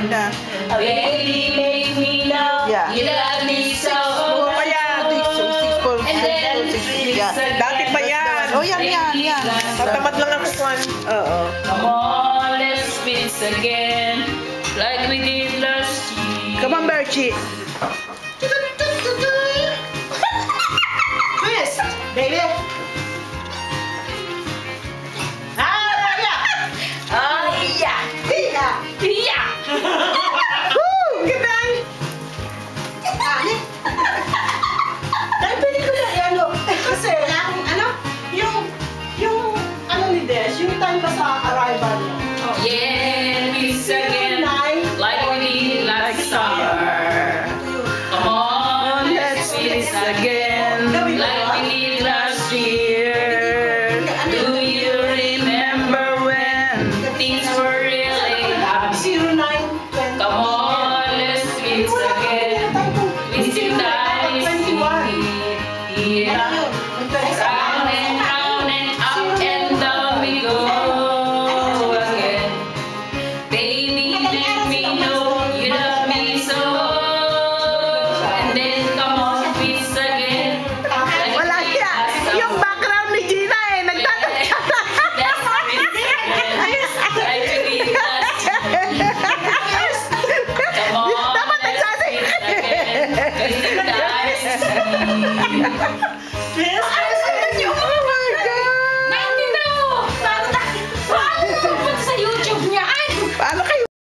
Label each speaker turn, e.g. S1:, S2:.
S1: Yeah.
S2: Baby, make me know you love me so.
S1: Oo pa yan. Yeah. Dati pa yan. Oh, yan. Tatamad lang ako kwan. Oo.
S2: Come on, let's spin again. Like we did last year.
S1: Come on, Berchie.
S3: Twist, baby.
S2: Oh, yeah. Yeah.
S3: Woo! Gandang! Dahil pwede ko na ano, kasi yung ano ni Des, yung time pa sa arrival niya.
S2: Yeah, kiss again. Like we did last summer. Come on, let's kiss again. Like we did last year. Do you remember when things were really happy?
S3: 0920.
S2: Come on, let's kiss again. We still die. Yeah. Round and up and down we go again. Baby, let me know you love me so. And then come on, kiss again.
S1: Wala siya. Yung background ni Gina eh. Nagtatanong.
S2: That's actually come on,
S1: Dapat
S2: let's
S1: nagsasing.
S2: kiss again. We still die.